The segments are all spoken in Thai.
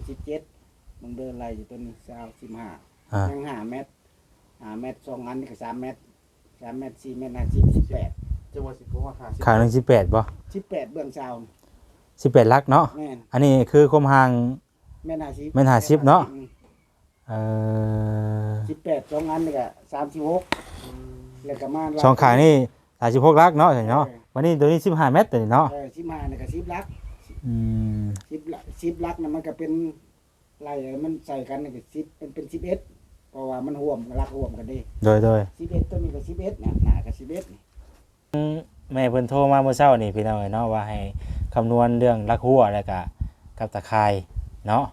17มึงเดินไล่อยู่ตัวนี้15ยัง5 เมตร2 อันนี่ก็3 เมตร3 เมตร4 เมตร50 18จังหวัดสิบหกหาข้างหนึง18บ่ 18เบื้องชาว18ลักเนาะแม่นอันนี้คือความห่างแม่น50แม่น50เนาะ18 2 อันนี่ก็36แล้วก็มาสองข้างนี่36ลักเนาะเนาะวันนี้ตัวนี้15เมตรตัวนี้เนาะ15นี่ก็10 ลัก10 ลักนั่นมันก็เป็นไล่มันใส่กันนี่ก็10เป็น11เพราะว่ามันร่วมลักร่วมกันดิโดย11ตัวนี้ก็11เนี่ยหน้าก็11นี่แม่เพิ่นโทรมาเมื่อเช้านี่พี่น้องเนาะว่าให้คำนวณเรื่องลักหัวแล้วก็กับตะไคร้เนาะ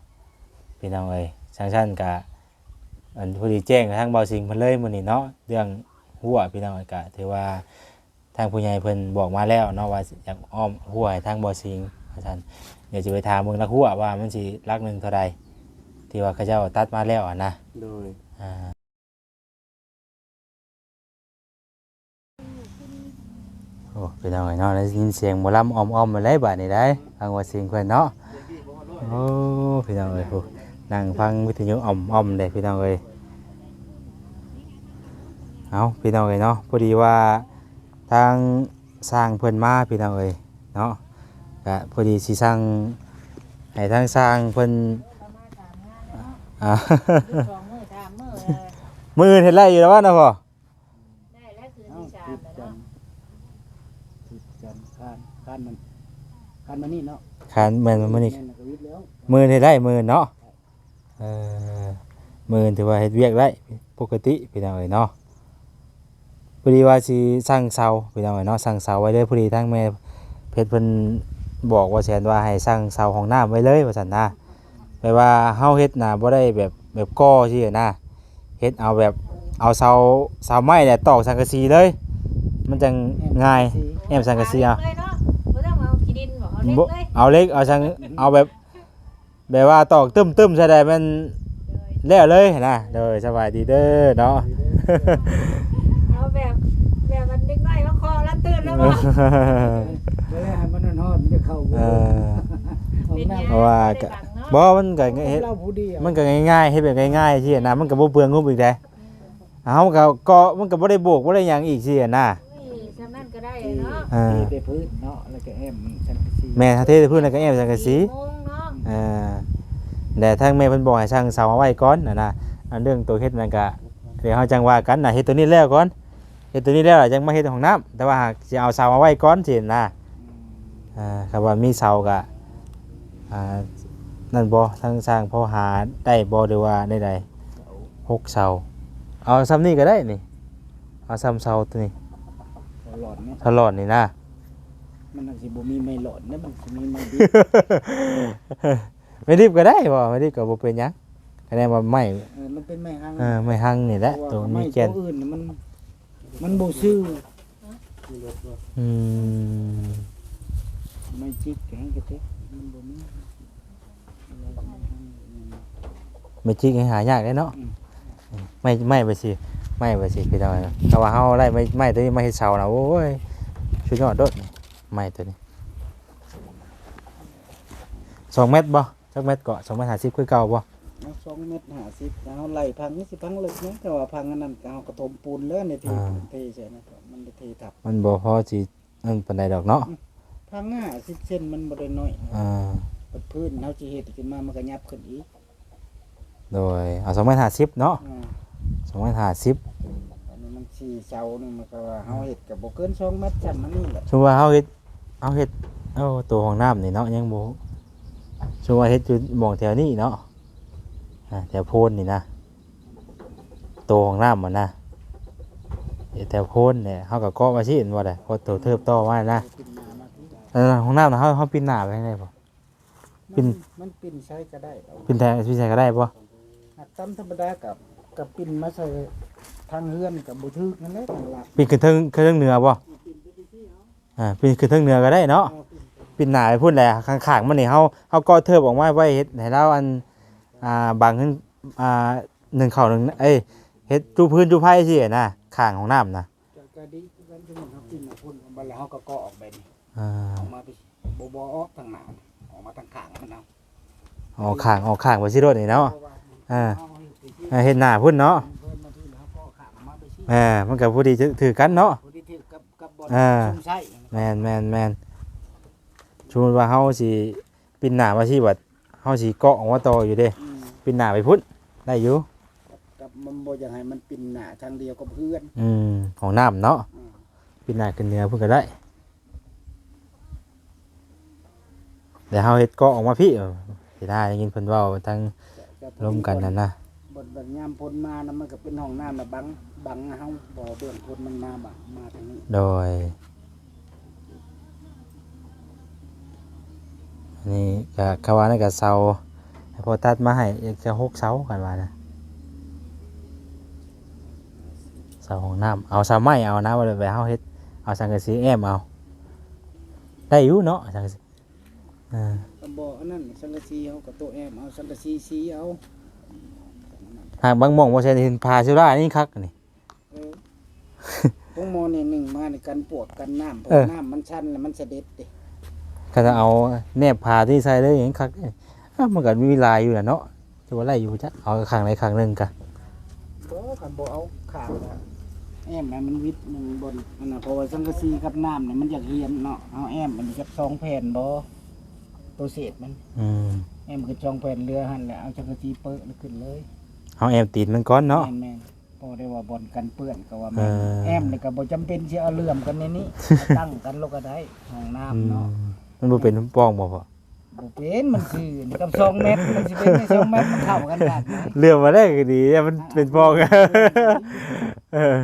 พี่น้องเอ้ยชั้นก็อันผู้ที่แจ้งกับทางเบาสิงเพิ่นเลยมื้อนี้เนาะเรื่องหัวพี่น้องเอ้ยก็ถือว่าทางผู้ใหญ่เพิ่นบอกมาแล้วเนาะว่าอยากอ้อมหัวให้ทางเบาสิงว่าซั่นเดี๋ยวจะไปถามเบิ่งลักหัวว่ามันสิลักหนึงเท่าใดที่ว่าเขาเจ้าตัดมาแล้วอ่ะนะโดยโอ้พี่น้องเอ้ยเนาะได้ยินเสียงหมอลำอ้อมๆมาเลยบัดนี้ได้ทางเบาสิงเพิ่นเนาะโอ้พี่น้องเอ้ยโหนั่งฟังวิทยุอ้อมๆเด้พี่น้องเอ้ยเอาพี่น้องเอ้ยเนาะพอดีว่าทางสร้างเพิ่นมาพี่น้องเอ้ยเนาะก็พอดีสิสร้างให้ทางสร้างเพิ่นมื้อเฮ็ดไรอยู่แล้ววะเนาะพ่อได้แล้วคือที่3แล้วเนาะคันมันนี่เนาะคันแม่นมื้อนี้มื้อเฮ็ดได้มื้อเนาะมื้อถือว่าเฮ็ดเวียกได้ปกติพี่น้องเอ้ยเนาะพอดีว่าสิสร้างเสาพี่น้องเอ้ยเนาะสร้างเสาไว้เลยพอดีทางแม่เพชรเพิ่นบอกว่าแสนว่าให้สร้างเสาห้องน้ำไว้เลยว่าซั่นนะแปลว่าเฮาเฮ็ดน่ะบ่ได้แบบก่อซี่นะเฮ็ดเอาแบบเอาเสาไม้เนี่ยตอกสังกะสีเลยมันจังง่ายแอมสังกะสีเอาเอาเล็กเอาสังเอาแบบว่าตอกตึ้มๆใช่ได้มันแล้วเลยนะเด้อสบายดีเด้อเนาะเอาแบบมันเด็กน้อยมาคอแล้วตื่นแล้วบ่ให้มันนอนจะเข้าเพราะว่าบ่มันก็เฮ็ดมันก็ง่ายๆเฮ็ดแบบง่ายๆซี่นะมันก็บ่เปลืองงบอีกได้เฮาก็มันก็บ่ได้โบกบ่ได้หยังอีกซี่นะจำนั้นก็ได้เนาะเทพื้นเนาะแล้วก็แอมสังกะสีแม่ถ้าเทพื้นแล้วก็แอมสังกะสีแต่ทางแม่เพิ่นบอกให้สร้างเสาเอาไว้ก่อนนะอันเรื่องตัวเฮ็ดนั่นก็เดี๋ยวเฮาจังว่ากันน่ะเฮ็ดตัวนี้แล้วก่อนเฮ็ดตัวนี้แล้วจังมาเฮ็ดห้องน้ำแต่ว่าหากสิเอาเสาเอาไว้ก่อนสินะครับว่ามีเสาก็นั่นบ่ทางสร้างพอหาได้บ่หรือว่าใดๆ6เสาเอาซ้ำนี้ก็ได้นี่เอาซ้ำเสาตัวนี้ถลอดนี่นะมันสิบ่มีไม้หลอดนะมันสิมีไม้ดิบ ไม่ดิบก็ได้บ่ไม่ดิบก็บ่เป็นหยังคะแนนว่าไม้มันเป็นไม้หั่งไม้หั่งนี่แหละตัวมีแก่นอื่นมันบ่ซื่อไม่จิกแข็งกระเทะมันบ่มีไม่จิกหายากเด้เนาะไม่ไปสิไม่ไปสิพี่น้องถ้าว่าเฮาได้ไม่ตัวนี้ไม่เฮ็ดเสานะโอ้ยสุดยอดโดดไม้ตัวนี้2 เมตรบ่จักเมตรเกาะ2 เมตร 50คือเก่าบ่2 เมตร 50แล้วไหลพังนี่สิพังลึกนะแต่ว่าพังอันนั้นเอากระทมปูนแล้วในที่ใช่มั้ยมันเททับมันบ่พอสินั่นปานใดดอกเนาะพัง50 เซนมันบ่ได้น้อยพื้นเฮาสิเฮ็ดขึ้นมามันก็ยับขึ้นอีกโดยเอา2 เมตร 50เนาะ2 เมตร 50อันนี้มัน4เสานึงมันก็ว่าเฮาเฮ็ดก็บ่เกิน2 เมตรจำมันนี่แหละสมมุติว่าเฮาเฮ็ดตัวห้องน้ำนี่เนาะยังบ่สมมุติว่าเฮ็ดอยู่หม่องแถวนี้เนาะแถวโพนนี่นะตัวห้องน้ำมันนะแถวโพนเนี่ยเฮาก็เกาะมาสิเห็นบ่ได้พอตัวเทิบต่อมานะห้องน้ำน่ะเฮาปิ่นหน้าไว้ได้บ่มันปิ่นใช้ก็ได้ปิ่นใช้ก็ได้บ่ตามธรรมดากับปิ่นมาใส่ทางเฮือนกับบ่ถึกนั่นแหละปิ่นขึ้นเทิงเหนือบ่ปิ่นขึ้นเทิงเหนือก็ได้เนาะปิ่นหน้าไปพุ่นแหละข้างๆมันนี่เฮาเกาะเทิบออกมาไว้เฮ็ดให้เราอันบางขึ้น1เข้า1เฮ็ดจูพื้นจูไผสินะข้างของน้ำนะก็ดีกันที่มันเฮาปิ่นมาพุ่นบัดแล้วเฮาก็เกาะออกไปนี่ออกมาไปบ่ออกทางหน้าออกมาทางข้างมันเอา ออกข้างบ่สิรถนี่เนาะเฮ็ดหน้าพุ่นเนาะมันก็พอดีถือกันเนาะ ผู้ที่ถือกับบอล อ่า ชุ่มไส้ แม่นสมมุติว่าเฮาสิปินหน้ามาสิว่าเฮาสิเกาะออกมาต่ออยู่เด้ปินหน้าไปพุ่นได้อยู่ กับมันบ่อยากให้มันปินหน้าทางเดียวกับเพื่อน ของน้ำเนาะปินหน้าขึ้นเหนือพุ่นก็ได้เดี๋ยวเฮาเฮ็ดเกาะออกมาพี่สิได้ยินเพิ่นเว้าทางร่วมกันนั่นนะ บทบัดยามพ้นมานะมันก็เป็นห้องน้ำน่ะบังเฮาบ่เบื้องพ้นมันมาบังมาทางนี้ โดยอันนี้ก็เขาว่านั่นก็เสาให้พอตัดมาให้อยากจะ6เสากันว่านะเสาของน้ำเอาเสาไม้เอานะว่าไปเฮาเฮ็ดเอาสังกะสีแอมเอาได้อยู่เนาะสังกะสีอ่า ก็บ่อันนั้นสังกะสีเฮาก็โตะแอมเอาสังกะสีสีเอา หากบางหม่องบ่ใช่เห็นพาซิรานี่คักนี่ พวกหมอนี่หนึ่งมาในกันปวดกันน้ำเพราะน้ำมันชันแล้วมันเสด็จดิ ก็จะเอาแนบพาที่ใส่เลยอย่างคักมันก็มีลายอยู่แหละเนาะจะว่าไรอยู่จ้ะเอาข้างไหนข้างหนึงกะ บ่คันบ่เอาข้างละแอมให้มันวิดมันบนมันน่ะเพราะว่าสังกะสีกับน้ำเนี่ยมันอยากเฮียนเนาะเอาแอมมันกับ2แผ่นบ่ตัวเศษมัน แอมคือ2แผ่นเรือหั่นแหละเอาสังกะสีเปิ้ลขึ้นเลย เอาแอมตีนมันก้อนเนาะ แม่นๆพอได้ว่าบ่อนกันเปื้อนก็ว่า เอ แม่น อ แอมนี่ก็บ่จำเป็นสิเอาเลื่อมกันในนี้ ตั้งกันโลกก็ได้ห้องน้ำเนาะ มันบ่เป็นป้องบ่พอ บ่เป็นมันคือนี่กับ2เมตรมันสิเป็นได้2เมตรมันเข้ากันได้ไหม เรื่องมาได้ก็ดีมันเป็นป้องเออ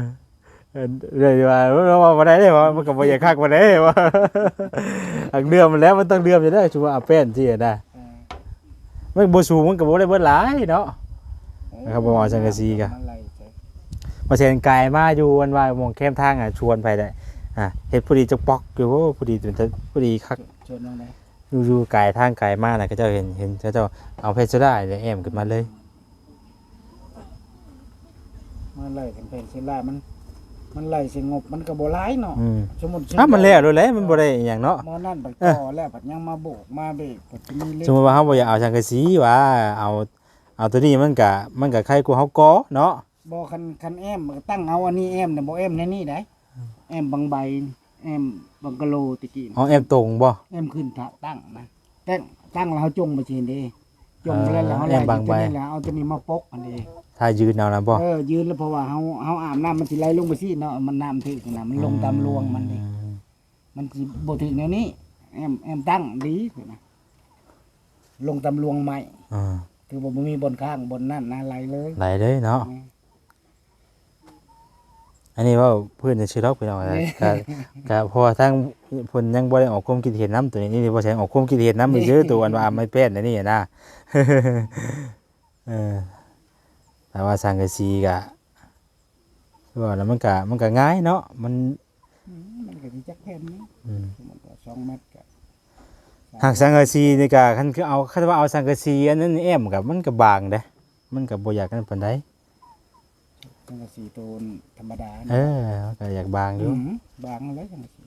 เรื่องว่าบ่ได้เด้ว่ามันก็บ่อยากคักบ่ได้ว่าอักเรื่องมันแล้วมันต้องเรื่องจะได้ชัวร์เอาแป้นสิได้มันบ่สูงมันก็บ่ได้เบิดหลายเนาะ นะครับบ่ว่าสังกะสีกะ อะไรจ้ะ มาเชิญไกลมาอยู่วันว่ามองแคมทางชวนไปได้เฮ็ดพอดีจักปอกอยู่พอดีเป็นพอดีคัก ชวนลงได้ อยู่ไกลทางไกลมากนะก็เจ้าเห็นเจ้าเอาเพชรโซดาเลยแอมขึ้นมาเลย มันไล่กันเป็นสิล่ามันไล่สิงบมันก็บ่หลายเนาะสมมุติ มันแล้วเลยมันบ่ได้อหย่างเนาะ หมอนั่นบัดต่อแล้วบัดยังมาโบกมาเบรกบัดจะมีเล็ สมมุติว่าเฮาบ่อยากเอาสังกะสีว่าเอาตัวนี้มันก็ใครกูเฮาก่อเนาะ บ่คันแอมมันก็ตั้งเอาอันนี้แอมน่ะบ่แอมในนี่ได้แอมบางใบแอมบางกะโลตะกี้ เอาแอมตรงบ่ แอมขึ้นถ้าตั้งนะตั้งแล้วเฮาจงบ่สิเห็นเด้จงแล้วเฮา แอมบางใบ แล้วเอาตัวนี้มาปกอันนี้ ถ้ายืนเอานะบ่ ยืนแล้วเพราะว่าเฮาอาบน้ำมันสิไหลลงไปสิเนาะมันน้ำถึกนะมันลงตามรวงมันนี่มันสิบ่ถึกแนวนี้แอมตั้งดีพุ่นนะลงตามรวงไม้ คือบ่มีบนข้างบนนั่นนะไหลเลย ไหลเลยเนาะอันนี้ว่าเพื่อนจะชื่อล็อกไปหน่อยก็พอทั้งเพิ่นยังบ่ได้ออกความคิดเห็นนํตัวนี้นี่บ่ใช่ออกความคิดเห็นนำซื่อตัวอันว่าไม่เป็นอันนี้นะแต่ว่าสังกะสีก็ว่าแล้วมันก็ง่ายเนาะมัน มันก็สิจักแผ่นนี้มันก็2เมตรก็ หากสังกะสีนี่ก็คันคือเอาคันว่าเอาสังกะสีอันนั้นแอมกับมันก็บางเด้มันก็บ่อยากกันปานใด จังกะสีตูนธรรมดา มันก็อยากบางอยู่ บางเลยจังกะสี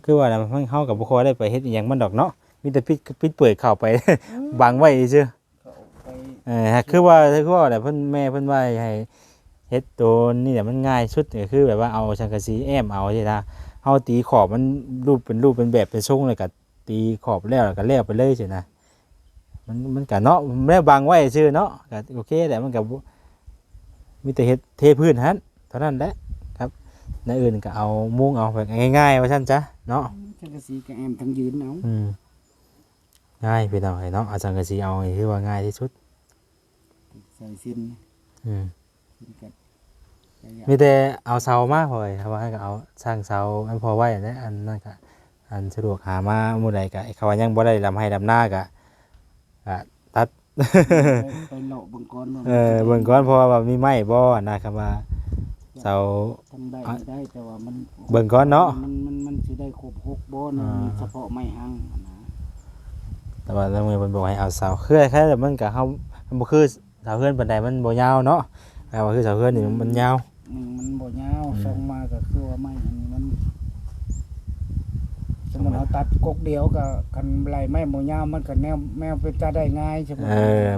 คือว่าแล้วมันเฮาก็บ่ค่อยได้ไปเฮ็ดอีหยังมันดอกเนาะมีแต่ปิดเปิดเข้าไป บางไว้ซื่อ เขาไป คือว่าแหละเพิ่นแม่เพิ่นว่าให้เฮ็ดตัวนี่แหละมันง่ายสุดก็คือแบบว่าเอาสังกะสีแอมเอาใช่นะเฮาตีขอบมันรูปเป็นแบบเป็นทรงเลยก็ตีขอบแล้วก็แล้วไปเลยใช่นะมันก็เนาะแล้วบางไว้ซื่อเนาะก็โอเคแต่มันก็มีแต่เฮ็ดเทพื้นหั่นเท่านั้นแหละครับในอื่นก็เอามุ้งเอาแบบง่ายๆว่าซั่นจ้ะเนาะ จังกะสีก็แอมทั้งยืนเอา ง่ายพี่น้องเนาะเอาสังกะสีเอาคือว่าง่ายที่สุด ใส่สิ้นสิ้นกัน มีแต่เอาเสามาพอเลยครับว่าให้ก็เอาสร้างเสาอันพอไว้อันนั้นอันนั้นก็อันสะดวกหามาหมู่ใดก็เขาว่ายังบ่ได้ลำให้ลำหน้าก็ตัด ไปเลาะเบิ่งก่อน เบิ่งก่อนเพราะว่ามีไม้บ่นะครับว่าเสา ทำได้แต่ว่ามัน เบิ่งก่อนเนาะ มันสิได้ครบ6บ่นะมีเฉพาะไม้หังนะ แต่ว่าแล้วเพิ่นบอกให้เอาเสาเครือแค่แต่มันก็เฮามันบ่คือเสาเฮือนปานใดมันบ่ยาวเนาะแต่ว่าคือเสาเฮือนนี่มันยาว มันบ่ยาวส่งมาก็คือว่าไม้อันนี้มันส มมุติเราตัดกกเดียวก็คันไหลไม้บ่ยาวมันก็แนวเป็นจะได้ง่ายใช่ไหม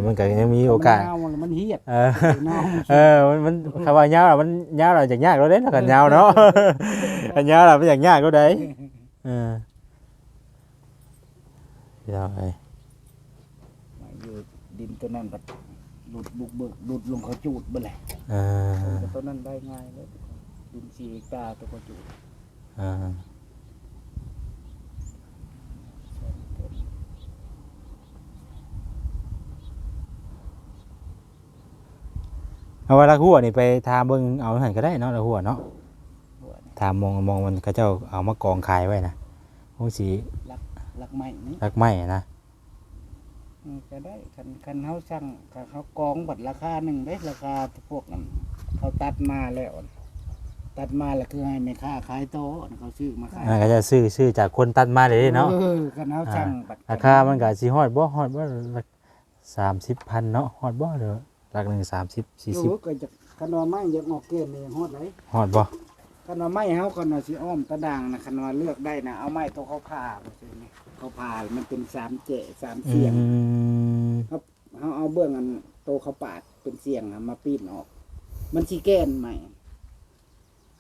มันก็ยังมีโอกาส มันยาวมันเฮียด เออ ยาว มันคำว่ายาวล่ะมันยาวล่ะจากยากแล้วเด้ถ้ากันยาวเนาะ กันยาวล่ะมันจากยากแล้วเด้พี่น้องเอ้ย อยู่ดินตัวนั้นก็หลุดบุกเบิกหลุดลงเขาจูดเบ่แหละ ตัวนั้นได้ง่ายเลยดิน4 เฮกตาร์ตัวเขาจูด เอาว่าละหัวนี่ไปทาเบิ่งเอาหั่นก็ได้เนาะละหัวเนาะถามมองมันเขาเจ้าเอามากองขายไว้นะคงสิ ลักไม้นี่ รักไม้นะ ก็ได้คันเฮาสั่งเขากองบัดราคาหนึงเด้ราคาพวกนั้นเขาตัดมาแล้วคือให้แม่ค้าขายโตเขาซื้อมาขาย ก็จะซื้อจากคนตัดมาเลยเนาะ คันเฮาสั่งบัด ราคามันก็สิฮอดบ่30,000เนาะฮอดบ่เด้อหลักหนึง30 40 ก็จะคันว่าไม้อยากออกเกณฑ์นี่ฮอดไหน ฮอดบ่ คันว่าไม้เฮาก็น่ะสิอ้อมตะด่างนะคันว่าเลือกได้นะเอาไม้ตัวเขาผ่าไปซื่อนี่เขาผ่ามันเป็น3เจ3เสียงเขาเอาเบื้องอันโตเขาปาดเป็นเสียงมาปีนออก มันสิแก้นใหม่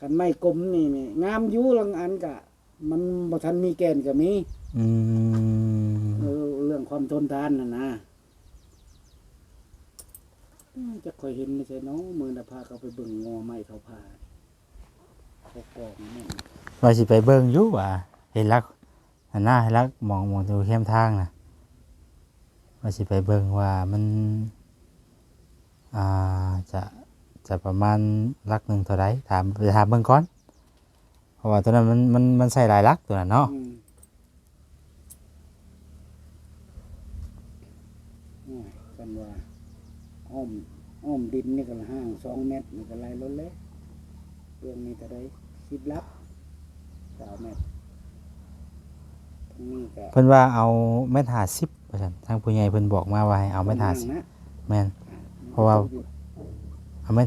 คันไม้กลมนี่งามอยู่ลังอันก็มันบ่ทันมีแก้นก็มีเรื่องความทนทานน่ะนะจะค่อยเห็นไม่ใช่เนาะมื้อน่ะพาเขาไปเบิ่งงอไม้เขาผ่าเขากองนั่น ว่าสิไปเบิ่งอยู่ว่าเห็นลักหันหน้าให้ลักมองดูเข้มทางน่ะว่าสิไปเบิ่งว่ามันจะประมาณลักหนึงเท่าใดถามไปถามเบิ่งก่อนเพราะว่าตัวนั้นมันใส่หลายลักตัวนั้นเนาะ กันว่าอ้อมดินนี่ก็ห่าง2 เมตรนี่ก็ไหลล้นเลยเรื่องนี้ก็ได้10 ลัก3 เมตรทั้งนี้ก็ เพิ่นว่าเอา1.50 ว่าซั่นทางผู้ใหญ่เพิ่นบอกมาว่าให้เอา1.50แม่น เพราะว่า เอา1.50 15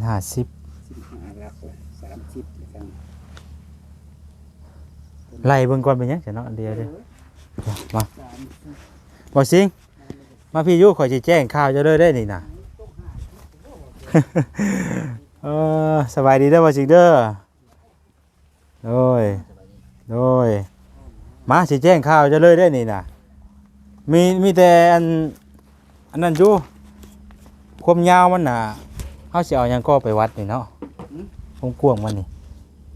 ลักเลย30เลยกัน ไล่เบิ่งก่อนเป็นหยังจ้ะเนาะเดี๋ยวมา 30 บ่สิงมาพี่อยู่ข่อยสิแจ้งข่าวเจ้าเด้อได้นี่น่ะ สบายดีเด้อบ่สิงเด้อโดยมาสิแจ้งข่าวเจ้าเลยได้นี่น่ะมีแต่อันนั้นอยู่ความยาวมันน่ะเฮาสิเอาหยังก็ไปวัดนี่เนาะความกว้างมันนี่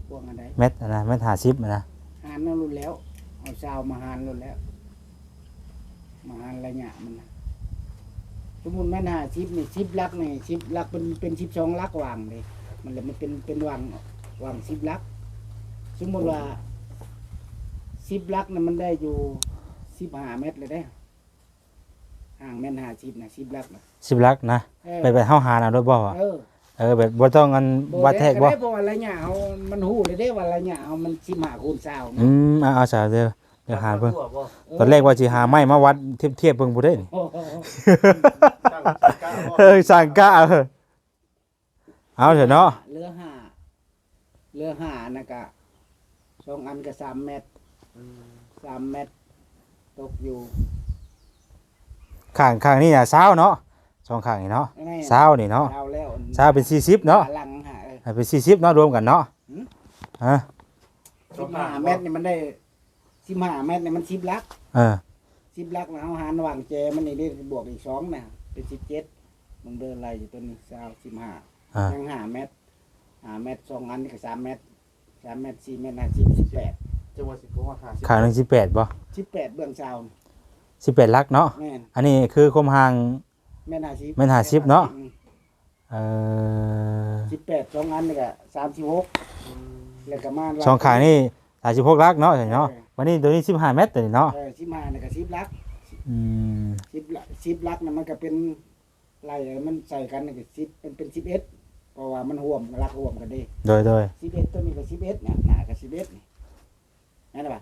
พวกอันใด เม็ดอันนะเม็ด50มันนะ หานนั่นรุ่นแล้วเอาชาวมาหานรุ่นแล้วมาหานระยะมันนะสมมุติแม่น50นี่10 ลักนี่10 ลักเป็น12 ลักวางเลยมันเลยมันเป็นวาง10 ลักสมมุติว่า10 ลักน่ะมันได้อยู่15 เมตรเลยเด้ห่างแม่น50น่ะ10 ลักน่ะ 10ลักนะไปเฮาหาเอาด้วยบ่วะแบบบ่ต้องอันวัดแทกบ่ ได้เพราะว่าระยะเอามันฮู้เลยเด้ว่าระยะเอามัน15 คูณ 20นะ เอาซะเดี๋ยวหาเบิ่งตอนแรกว่าสิหาไม้มาวัดเทียบเบิ่งบ่ได้นี่ โอ้โห สั่งกะเอาเถอะเนาะ เรือห้านะกะ2 อันก็3 เมตร3 เมตรตกอยู่ ข้างนี่น่ะ20เนาะสองข้างนี่เนาะ20นี่เนาะ เช้าแล้ว 20เป็น40เนาะ หลังหาเป็น40เนาะรวมกันเนาะฮะ 15 เมตรนี่มันได้15 เมตรนี่มัน10 ลัก 10 ลักนะเฮาหารระหว่างแจมันนี่ได้บวกอีก2น่ะเป็น17มันเดินไล่อยู่ตัวนี้15ยัง5 เมตร5 เมตร2 อันนี่ก็3 เมตร3 เมตร4 เมตร50 18จังหวัดสิบหก50 ข้างหนึง18บ่ 18เบื้องเช้า 18ลักเนาะ แม่น อันนี้คือความห่าง แม่น50 แม่น50เนาะ 18 2 อันนี่ก็36แล้วก็มา สองข้างนี่36ลักเนาะเนาะวันนี้ตัวนี้15เมตรตัวนี้เนาะ 15นี่ก็10 ลัก 10 ลักน่ะมันก็เป็นไล่มันใส่กันนี่ก็10เป็น11เพราะว่ามันร่วมลักร่วมกันเด้ โดย11ตัวนี้ก็11เนี่ยหน้าก็11นี่นั่นน่ะบ่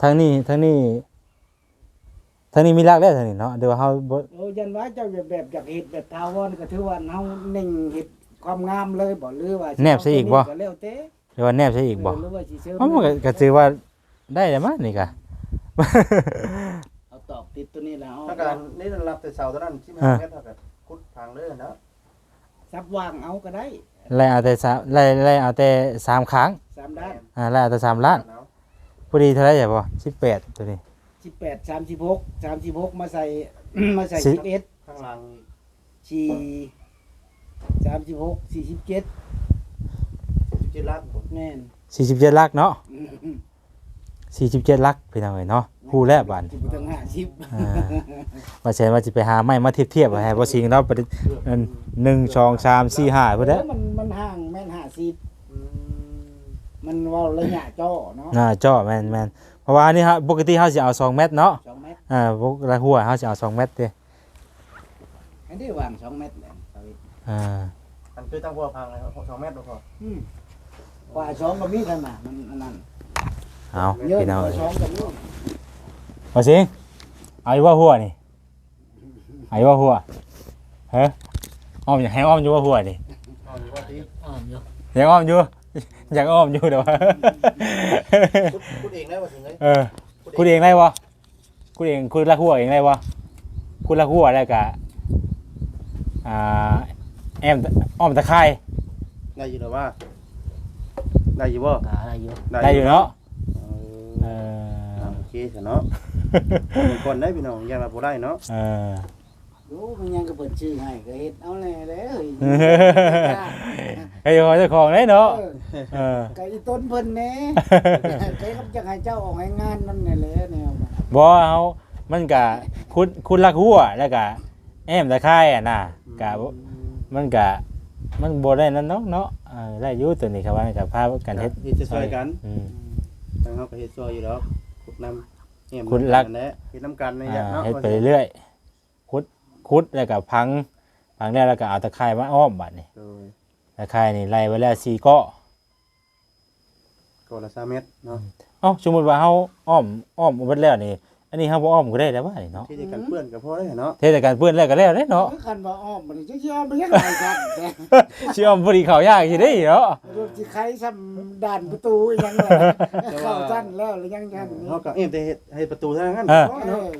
ทางนี้มีลักแล้วทางนี้เนาะเดี๋ยวว่าเฮาบ่ โอ้ยันว่าเจ้าแบบอยากเฮ็ดแบบทาวรก็ถือว่าเฮานิ่งเฮ็ดความงามเลยบ่หรือว่า แนบซะอีกบ่ ก็แล้วแต่ เดี๋ยวว่าแนบใช่อีกบ่ หรือว่าสิเสริม มันก็ถือว่า ได้แล้วมั้งนี่กะ เอาตอกติดตัวนี้แล้ว ถ้าการนี่รับแต่เสาเท่านั้นที่มันแค่เท่ากับคุดทางเลยนะ ซับวางเอาก็ได้ ไล่เอาแต่ไล่เอาแต่3ครั้ง 3ด้าน ไล่เอาแต่3ล้านพอดีเท่าไหร่ใช่บ่18ตัวนี้ 18 36มาใส่ มาใส่ สิ 11 ข้างหลัง 36 47 17ลัก แม่น 47ลักเนาะ47ลักพี่น้องเอ้ยเนาะคู่แรกบาด สิบ่ถึง50 ว่าใช่ว่าสิไปหาไม้มาเทียบๆว่าให้บ่สิงเราไป1 2 3 4 5พุ่นเด้อ มันห่างแม่น50มันเว้าระยะจ่อเนาะ จ่อแม่นๆเพราะว่าอันนี้ฮะปกติเฮาสิเอา2เมตรเนาะ 2เมตร พวกละหัวเฮาสิเอา2เมตรเด้ อันนี้วาง2เมตรแหละ อันคือตั้งพวกพังเลย2เมตรพอก ว่า2ก็มีเท่านั้นมันอันนั้น เอา เยอะ พี่น้อง กว่า2ก็มี บ่สิงเอาอยู่ว่าหัวนี่เอาอยู่ว่าหัวฮะอ้อมอยากให้อ้อมอยู่ว่าหัวนี่ เอาอยู่ว่าที่ อยากอ้อมอยู่อยากอ้อมอยู่เด้อว่า คุดเองได้ว่าสิงเลย คุณเองได้บ่คุณเองคุณละหัวเองได้บ่คุณละหัวแล้วก็แอมอ้อมตะไคร้ ได้อยู่หรือว่าได้อยู่บ่ ได้อยู่เนาะ โอเคเนาะก่อนได้พี่น้องยังรับบ่ได้เนาะ ดูมันยังก็เปิดชื่อให้ก็เฮ็ดเอาแน่แล้ว ไอ้เจ้าของได้เนาะ ไก่ต้นเพิ่นแหน่ไก่ครับจักให้เจ้าออกให้งานนั่นแหละแนว บ่เฮามันก็คุณลักหัวแล้วก็แอมตะไคร้อ่ะนะก็มันก็มันบ่ได้นั่นเนาะได้อยู่ตัวนี้ครับว่าก็พากันเฮ็ด จะช่วยกันทางเฮาก็เฮ็ดช่วยอยู่ดอกขุดน้ำเฮ็ดน้ำกันในยะเนาะ เฮ็ดไปเรื่อยขุดแล้วก็พังแล้วก็เอาตะไคร้มาอ้อมบัดนี้ตะไคร้นี่ไล่ไว้แล้ว4เกาะ ก็ละ3เมตรเนาะ สมมุติว่าเฮาอ้อมเบิดแล้วนี่อันนี้เฮาบ่อ้อมก็ได้แล้วว่านี่เนาะ ที่จะกันเปื้อนก็พอได้เนาะ เทศกาลเปื้อนแล้วก็แล้วเด้เนาะ คันว่าอ้อมมันจะสิอ้อมไปยังไงครับ สิอ้อมบ่ดีเข้ายากสิได้เนาะ รถสิไขซ้ำด่านประตูยังไงเข้าสั้นแล้วหรือยังทัน เฮาก็เอ็มแต่เฮ็ดให้ประตูเท่านั้น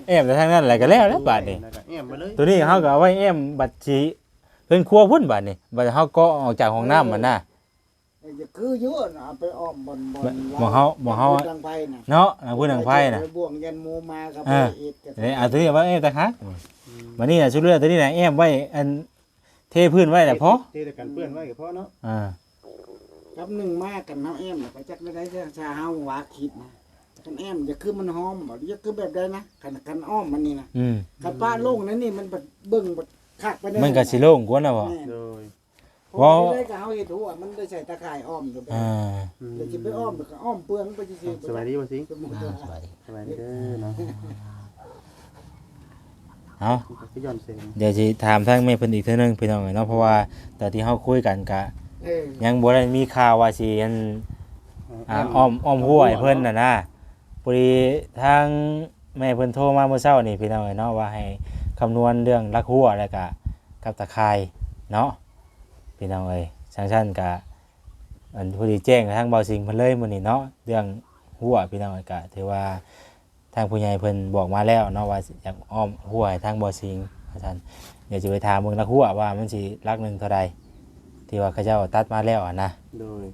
แอมแต่ทางนั้นแหละก็แล้วบาดนี้ เอ็มไปเลย ตัวนี้เฮาก็เอาไว้แอมบัดสิเพิ่นครัวพุ่นบาดนี้บัดเฮาก็ออกจากห้องน้ำมันน่ะ จะคือเยอะนะไปอ้อมบน บ่เฮา ทางไผน่ะ เนาะพูดทางไผน่ะ บ่วงยันหมูมากับ นี่เอาตัวนี้ไว้แอมตะคักบัดนี้น่ะชุดเรือตัวนี้น่ะแอมไว้อันเทพื้นไว้แหละพอ เทแต่กันเปื้อนไว้ก็พอเนาะ กับหนึ่งมากันเฮาแอมไปจักได้ชาเฮาว่าคิดนะคันแอมจะคือมันหอมบ่จะคือแบบใดนะคันอ้อมมันนี่นะคันป้าโล่งนั้นนี่มันเบิ่งคักไปได้ มันก็สิโล่งกว่าน่ะบ่ โดย ว่าได้ก็เฮาเฮ็ดหัวมันได้ใส่ตะข่ายอ้อมอยู่แบบเดี๋ยวสิไปอ้อมก็อ้อมเปลืองไปซื่อๆ สบายดีบ่สิ สมมุติว่า สบายดี สบายดีเด้อเนาะ เอา ก็ย้อนเสียง เดี๋ยวสิถามทางแม่เพิ่นอีกเทื่อนึงพี่น้องเนาะเพราะว่าตอนที่เฮาคุยกันก็ยังบ่ได้มีข่าวว่าสิอันอ้อมห้วยเพิ่นน่ะนะพอดีทางแม่เพิ่นโทรมาเมื่อเช้านี่พี่น้องเนาะว่าให้คำนวณเรื่องลักหัวแล้วก็กับตะไคร้เนาะพี่น้องเอ้ยชั้นก็อันพอดีแจ้งทางเบาสิงเพิ่นเลยมื้อนี้เนาะเรื่องหัวพี่น้องเอ้ยก็ถือว่าทางผู้ใหญ่เพิ่นบอกมาแล้วเนาะว่าอยากอ้อมหัวให้ทางเบาสิงว่าซั่นเดี๋ยวจะไปถามเบิ่งลักหัวว่ามันสิลักหนึงเท่าใดที่ว่าเขาเจ้าตัดมาแล้วนะ โดย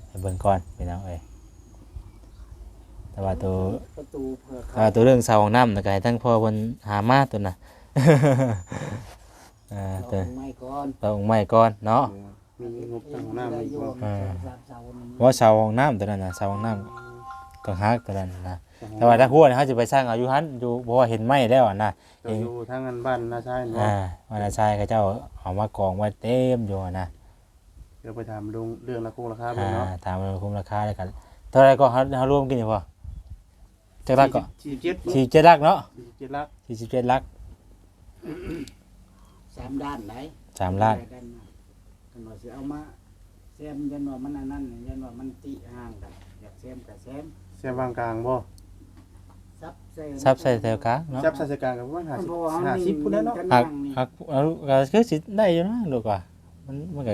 ให้เบิ่งก่อนพี่น้องเอ้ยแต่ว่าตัว ประตูเพื่อ ตัวเรื่องเสาห้องน้ำนะก็ให้ทั้งพ่อเพิ่นหามาตัวน่ะ ตัว ไม่ก่อน ตัวองค์ใหม่ก่อนเนาะ มีงบทางน้ำอีกบ่ ว่าเสาห้องน้ำตัวนั้นน่ะเสาห้องน้ำต้องฮักตัวนั้นนะแต่ว่าถ้าหัวเนี่ยเขาจะไปสร้างเอาอยู่หันอยู่เพราะว่าเห็นไม้แล้วนะ อยู่ทางบ้านนาชายเนาะ วันอาชายเขาเจ้าเอามากองไว้เต็มอยู่นะ เดี๋ยวไปถามลุงเรื่องราคาราคาเบิ่งเนาะ ถามมันคุ้มราคาเลยกันเท่าไรก็เขารวมกินอยู่พอจักรักก็ 47 47ลักเนาะ 47ลัก 47ลัก 3ด้านไหน 3ล้าน กันว่าสิเอามาแซมยันว่ามันอันนั้นยันว่ามันติห่างกันอยากแซมก็แซม แซ่บวางกลางบ่ ซับใส่แถวกลางเนาะ แซ่บใส่กลางก็ประมาณ50พุ่นเนาะ หักก็คือสิได้อยู่นะดูกว่ามันก็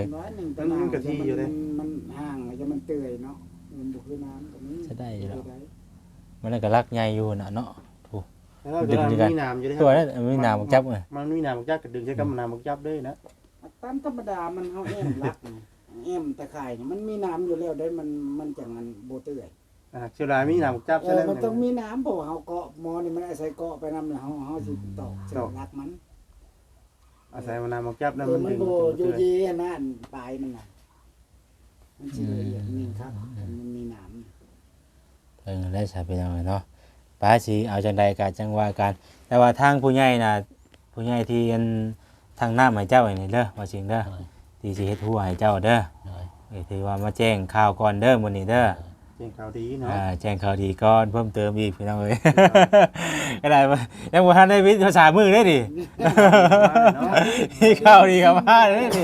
มันห่างแล้วจะมันเตื่อยเนาะ มันบ่คือน้ำก็มี จะได้อยู่แล้ว มันก็รักใหญ่อยู่น่ะเนาะ แล้วก็มีน้ำอยู่ด้วย ตัวนั้นมีน้ำบักจับเอ้ย มันมีน้ำบักจับก็ดึงใช้กับน้ำบักจับด้วยนะ ตามธรรมดามันเฮาแอมรักนี่แอมตะไคร่นี่มันมีน้ำอยู่แล้วได้มันจังมันบ่เตื้อย เชียวรายมีน้ำบักจับใช่ไหม มันต้องมีน้ำเพราะว่าเฮาเกาะหมอนี่มันอาศัยเกาะไปนำแล้วเฮาสิตอกสิรักมัน อาศัยมันน้ำบักจับแล้ว มั มัน นดึง บ่อยู่เย็นนั่นปลายมันน่ะมันสิละเอียดนี่ครับมันมีน้ำ ได้สาพี่น้องเนาะป้าสิเอาจังใดก็จังว่ากัน แต่ว่าทางผู้ใหญ่น่ะผู้ใหญ่ที่อันทางน้ำให้เจ้านี่เด้อว่าจริงเด้อที่สิเฮ็ดหัวให้เจ้าเด้อถือว่ามาแจ้งข่าวก่อนเด้อมื้อนี้เด้อ แจ้งข่าวดีเนาะ แจ้งข่าวดีก่อนเพิ่มเติมอีกพี่น้องเอ้ย ก็ได้บ่ยังบ่ทันได้วิทย์ภาษามือเด้ดิ มีข่าวดีกับมาเด้ดิ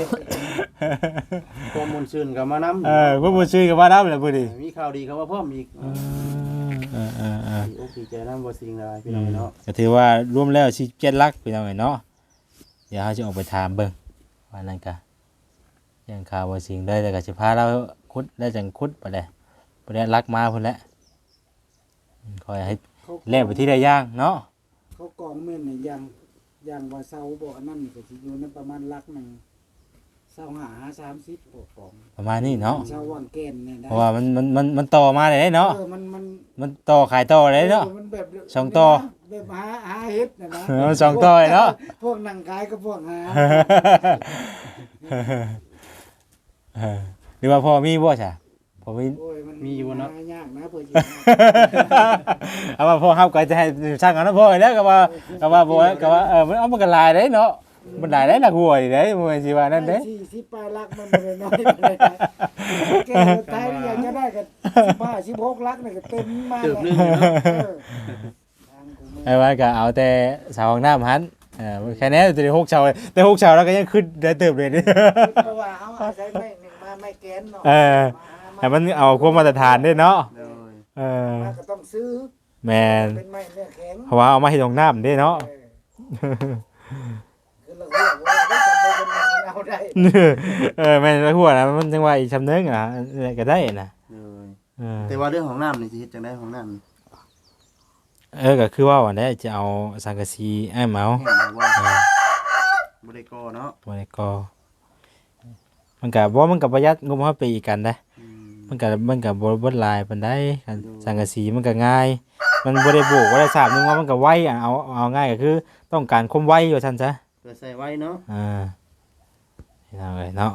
ข้อมูลชื่นกับมานำ พวกบ่ชื่อกับมานํแหละมื้อนี้ มีข่าวดีเขาว่าเพิ่มอีกโอเคใจน้ำบ่สิ่งใดพี่น้องเนาะ ก็ถือว่ารวมแล้ว17ลักพี่น้องเอ้ยเนาะเดี๋ยวเฮาสิออกไปถามเบิ่งว่านั่นก็แจ้งข่าวว่าสิ่งใดแล้วก็สิพาเราขุดแล้วจังขุดไปเลยบ่ได้ลักมาพุ่นแหละคอยให้แล้วไปที่ได้ย่างเนาะ เขากองแม่นนี่ยังว่าเซาบ่อันนั้นก็สิอยู่ในประมาณลักหนึง25 30บ่ของ ประมาณนี้เนาะ เซาว่างแก่นนี่ได้ เพราะว่ามันต่อมาได้เนาะ มันต่อขายต่อได้เนาะ มันแบบ สองต่อ แบบหาเฮ็ดน่ะนะ มันสองต่อเนาะ พวกนั่งขายกับพวกหา หรือว่าพอมีบ่ใช่พอมี โอ้ยมันมีอยู่เนาะยากนะเพิ่นสิ เอาว่าพอเฮาก็จะให้ช่างเอานะพ่อแล้วก็ว่าบ่ก็ว่ามันเอามันก็หลายได้เนาะมันหลายได้หลักหัวนี่ได้บ่สิว่านั่นเด้ 40ปลายลักมันบ่ได้น้อยปานใดแกไทยอยากจะได้ก็15 16ลักนี่ก็เต็มมา เติบ แล้ว นึงเนาะ ไอ้ว่าก็เอาแต่เสาห้องน้ำหันแค่นี้จะได้6เสาแต่6เสาแล้วก็ยังขึ้นได้เติบเลยนี่ เพราะว่าเฮาอาศัยไม้หนึ่งมาไม้แกนเนาะ ให้มันเอาความมาตรฐานด้วยเนาะ โดย มาก็ต้องซื้อ แม่น เป็นไม้เนื้อแข็ง เพราะว่าเอามาให้ห้องน้ำด้วยเนาะ คือเราเรียกว่าได้จำเป็นมันเอาได้ แม่นแล้วหัวนะมันจังว่าอีกชำนึงอ่ะก็ได้นะ โดยแต่ว่าเรื่องของน้ำนี่สิเฮ็ดจังได๋ของน้ำ ก็คือว่าวันนี้จะเอาสังกะสีไอ้เมา แห้งว่าบ่ได้ก่อเนาะ บ่ได้ก็มันก็บ่มันก็ประหยัดงบเฮาไปอีกกันได้มันก็บ่หลายปานใดสังกะสีมันก็ง่าย มันบ่ได้โบกบ่ได้สาบนึงว่ามันก็ไวเอาง่ายก็คือต้องการความไวว่าซั่นซะ เพื่อใส่ไว้เนาะ นี่เอาเลยเนาะ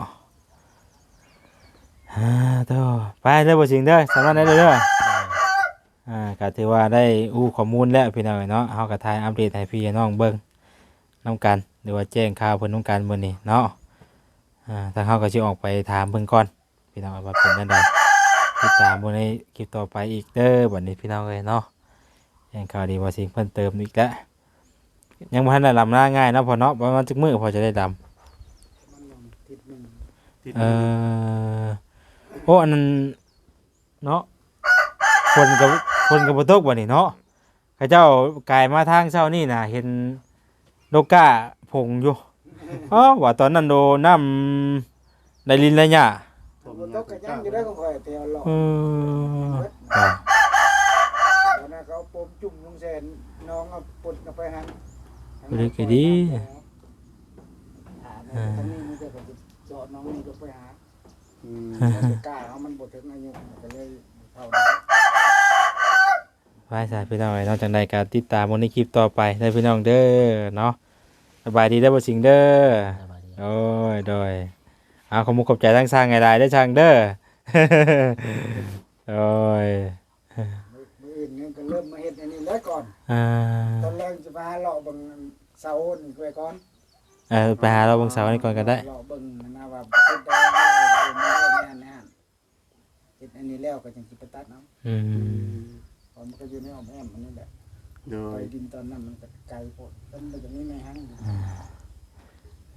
โตไปเด้อบ่สิงเด้อสำหรับได้เด้อก็ถือว่าได้ข้อมูลแล้วพี่น้องเนาะเฮาก็ถ่ายอัปเดตให้พี่น้องเบิ่งนำกันหรือว่าแจ้งข่าวเพิ่นนำกันมื้อนี้เนาะทางเฮาก็สิออกไปถามเพิ่นก่อนพี่น้องว่าเป็นจังไดติดตามบ่ในคลิปต่อไปอีกเด้อบัดนี้พี่น้องเอ้ยเนาะแจ้งข่าวดีว่าสิงเพิ่นเติมอีกแล้วยังบ่ทันได้ลำหน้าง่ายเนาะพอเนาะประมาณจักมื้อพอจะได้ดำ มันลงทิศหนึ่ง ติด โอ้อันนั้นเนาะคนกับบ่ตกบ่นี่เนาะเขาเจ้ากายมาทางเช้านี่น่ะเห็นโลกาผงอยู่ว่าตอนนั้นโดน้ำได้ลินได้หญ้า บนโต๊ะก็ย่างอยู่ได้ของข่อยแต่เอาหลอก ตอนนั้นเขาปมจุ่มลงแสนน้องเอาปดเอาไปหันทางนี้มันจะเจาะน้องนี่ก็ไปหากล้าเอามันบดถึงอายุก็เลยเท่านั้น ไปสายพี่น้องนอกจากใดการติดตามในคลิปต่อไปได้พี่น้องเด้อเนาะสบายดีได้บ่สิงเด้อโอ้ยโดยขอบคุณขอบใจทั้งสร้างไงได้ได้ช่างเด้อโอ้ย มืออื่นนี่ก็เริ่มมาเฮ็ดอันนี้ได้ก่อนตอนแรกจะมาหล่อบังเสานี่ไปก่อน ไปหาเราบางเสาร์นี่ก่อนก็ได้ หล่อบังนะว่าเฮ็ดได้แน่เฮ็ดอันนี้แล้วก็จังสิไปตัดเนาะพอมันก็อยู่ในอ้อมแอมมันนี่แหละ โด ไป ย ดินตอนนั้นมันก็ไกลโพดต้นมันจะไม่แม่ฮั่ง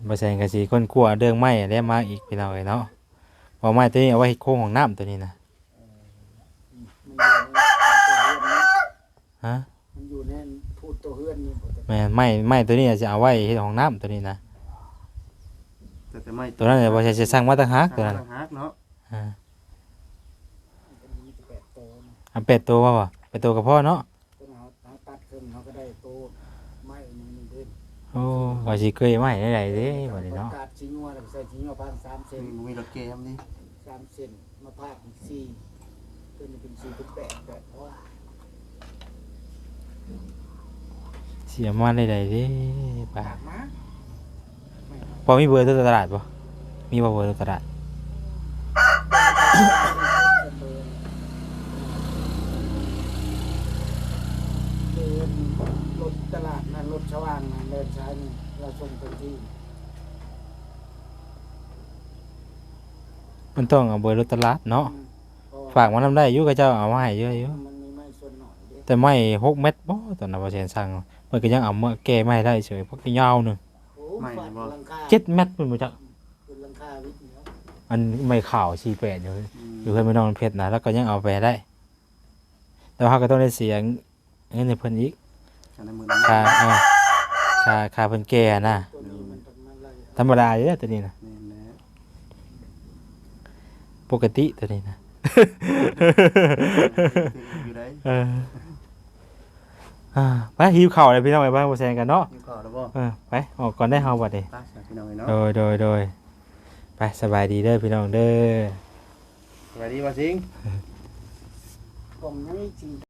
บ่ใช่กะสิคนกลัวเรื่องไม้แล้วมาอีกพี่น้องเอ้ยเนาะเพราะไม้ตัวนี้เอาไว้เฮ็ดโค้งของน้ำตัวนี้นะฮะ มันอยู่ในพูดตัวเฮือนนี่ แม่ไม้ตัวนี้จะเอาไว้เฮ็ดของน้ำตัวนี้นะ แต่ไม่ ตัวนั้นเนี่ยบ่ใช่จะสร้างมาต่างหากตัวนั้น ฮักเนาะ ค เป็ดตัวบ่เป็ดตัวกับพ่อเนาะ เพิ่นเอาตัดขึ้นเขาก็ได้โตไม้หนึงนี่เด้ โอ้ว่าสิเคยไม้ได้เด้บัดนี้เนาะ ประกาศชิงัวแล้วก็ใส่ชิงัวพัน3เซน มีรถเกมนี่ 3เซนมาพาดอีก4ตัวนี้เป็น4เป็น8แบบเพราะว่า เสียมาได้เด้ป่า ปากมา พอมีเบอร์ตัวตลาดบ่มีบ่เบอร์ตัวตลาด คือรถตลาดนั่นรถชาวางนั่นเดินช้านี่เราส่งเต็มที่ มันต้องเอาเบอร์รถตลาดเนาะฝากมานำได้อยู่กับเจ้าเอามาให้เยอะอยู่ มันมีไม้ส่วนหน่อยเด้ แต่ไม้6เม็ดบ่ตอนนั้นบ่แซนสั่งมันก็ยังเอามาแก้ไม้ได้เฉยเพราะยาวหนึง โอ้ฝาดหลังคา 7เม็ดเพิ่นบ่จัก ขึ้นหลังคาวิทย์เนาะ อันไม่ขาว48อยู่อยู่เพิ่นไม่นอนเพชรนะแล้วก็ยังเอาไปได้ แต่ว่าเขาก็ต้องได้เสียเงินให้เพิ่นอีก อันนั้นมือ ค่าค่าเพิ่นแก่นะ ตัวนี้มันทำอะไร ธรรมดาอยู่เด้อตัวนี้นะ นี่แหละ ปกติตัวนี้นะ อยู่ได้ เออไปหิวข้าวเลยพี่น้องไปบ้านบ่แซงกันเนาะ อยู่ข่าวแล้วบ่ ไปออกก่อนได้เฮาบัดนี้ ไปพี่น้องเนาะ โดยไปสบายดีเด้อพี่น้องเด้อ สวัสดีบ่สิง ผมยังไม่จริง